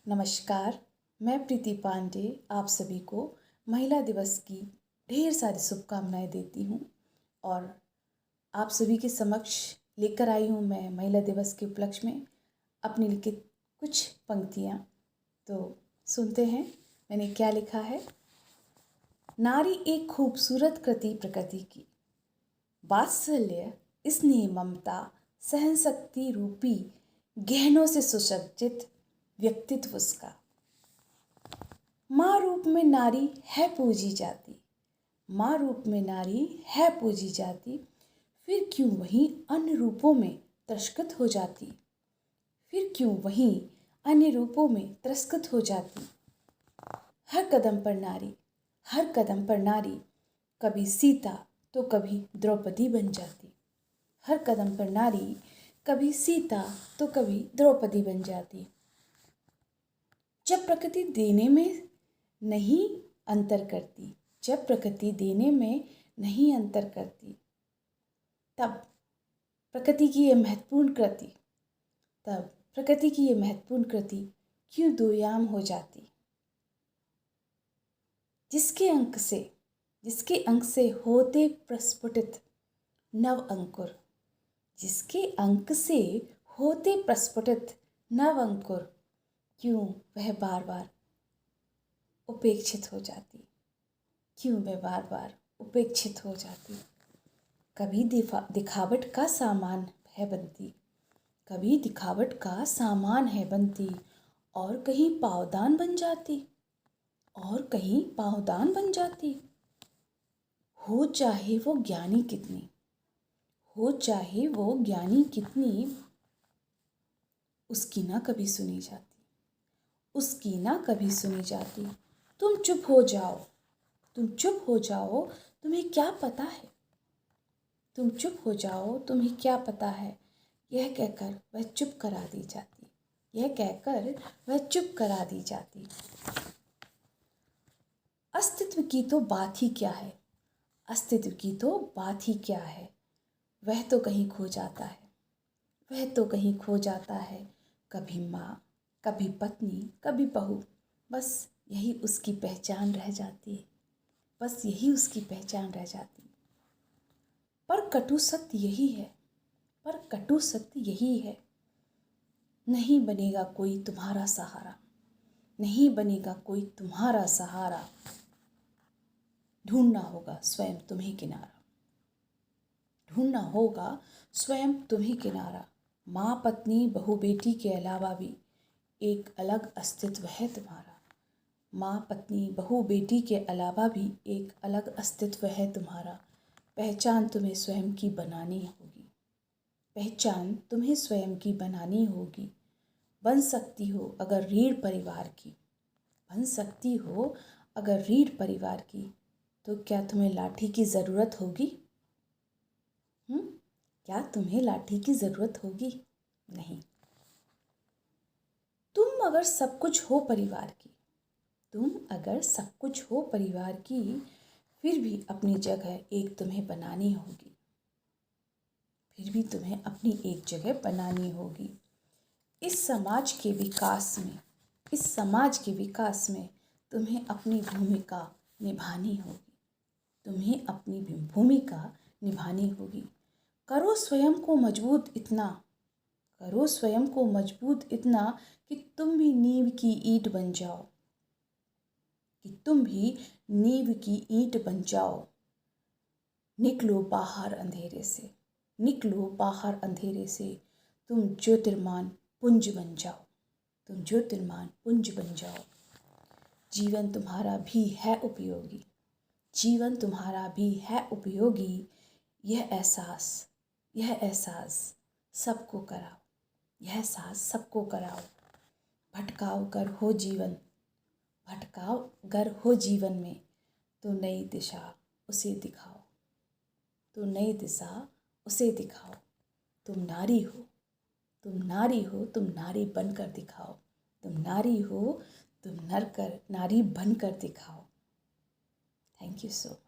नमस्कार, मैं प्रीति पांडे आप सभी को महिला दिवस की ढेर सारी शुभकामनाएं देती हूँ और आप सभी के समक्ष लेकर आई हूँ मैं महिला दिवस के उपलक्ष्य में अपनी लिखित कुछ पंक्तियाँ। तो सुनते हैं मैंने क्या लिखा है। नारी एक खूबसूरत कृति प्रकृति की, वात्सल्य, स्नेह, ममता, सहनशक्ति रूपी गहनों से सुसज्जित व्यक्तित्व उसका। माँ रूप में नारी है पूजी जाती, माँ रूप में नारी है पूजी जाती, फिर क्यों वहीं अन्य रूपों में तिरस्कृत हो जाती, फिर क्यों वहीं अन्य रूपों में तिरस्कृत हो जाती। हर कदम पर नारी, हर कदम पर नारी कभी सीता तो कभी द्रौपदी बन जाती। हर कदम पर नारी कभी सीता तो कभी द्रौपदी बन जाती। जब प्रकृति देने में नहीं अंतर करती, जब प्रकृति देने में नहीं अंतर करती, तब प्रकृति की ये महत्वपूर्ण कृति, तब प्रकृति की ये महत्वपूर्ण कृति क्यों दोयाम हो जाती। जिसके अंक से होते प्रस्फुटित नव अंकुर, जिसके अंक से होते प्रस्फुटित नव अंकुर, क्यों वह बार बार उपेक्षित हो जाती, क्यों वह बार बार उपेक्षित हो जाती। कभी दिखावट का सामान है बनती, कभी दिखावट का सामान है बनती, और कहीं पावदान बन जाती, और कहीं पावदान बन जाती। हो चाहे वो ज्ञानी कितनी, हो चाहे वो ज्ञानी कितनी, उसकी ना कभी सुनी जाती, उसकी ना कभी सुनी जाती। तुम चुप हो जाओ, तुम चुप हो जाओ, तुम्हें क्या पता है, तुम चुप हो जाओ, तुम्हें क्या पता है। यह कहकर वह चुप करा दी जाती, यह कहकर वह चुप करा दी जाती। अस्तित्व की तो बात ही क्या है, अस्तित्व की तो बात ही क्या है। वह तो कहीं खो जाता है, वह तो कहीं खो जाता है। कभी माँ, कभी पत्नी, कभी बहू, बस यही उसकी पहचान रह जाती है, बस यही उसकी पहचान रह जाती है। पर कटु सत्य यही है, पर कटु सत्य यही है, नहीं बनेगा कोई तुम्हारा सहारा, नहीं बनेगा कोई तुम्हारा सहारा। ढूंढना होगा स्वयं तुम्हें किनारा, ढूंढना होगा स्वयं तुम्हें किनारा। माँ, पत्नी, बहू, बेटी के अलावा भी एक अलग अस्तित्व है तुम्हारा। माँ, पत्नी, बहू, बेटी के अलावा भी एक अलग अस्तित्व है तुम्हारा। पहचान तुम्हें स्वयं की बनानी होगी, पहचान तुम्हें स्वयं की बनानी होगी। बन सकती हो अगर रीढ़ परिवार की, बन सकती हो अगर रीढ़ परिवार की, तो क्या तुम्हें लाठी की ज़रूरत होगी? क्या तुम्हें लाठी की ज़रूरत होगी? नहीं। तुम अगर सब कुछ हो परिवार की, तुम अगर सब कुछ हो परिवार की, फिर भी अपनी जगह एक तुम्हें बनानी होगी, फिर भी तुम्हें अपनी एक जगह बनानी होगी। इस समाज के विकास में, इस समाज के विकास में तुम्हें अपनी भूमिका निभानी होगी, तुम्हें अपनी भूमिका निभानी होगी। करो स्वयं को मजबूत इतना, करो स्वयं को मजबूत इतना कि तुम भी नींव की ईंट बन जाओ, कि तुम भी नींव की ईंट बन जाओ। निकलो बाहर अंधेरे से, निकलो बाहर अंधेरे से, तुम ज्योतिर्मान पुंज बन जाओ, तुम ज्योतिर्मान पुंज बन जाओ। जीवन तुम्हारा भी है उपयोगी, जीवन तुम्हारा भी है उपयोगी। यह एहसास सबको कराओ, यह एहसास सबको कराओ। भटकाओ गर हो जीवन, भटकाओ गर हो जीवन में, तो नई दिशा उसे दिखाओ, तो नई दिशा उसे दिखाओ। तुम नारी हो, तुम नारी हो, तुम नारी बनकर दिखाओ, तुम नारी हो, तुम नारी बनकर दिखाओ। Thank you so much.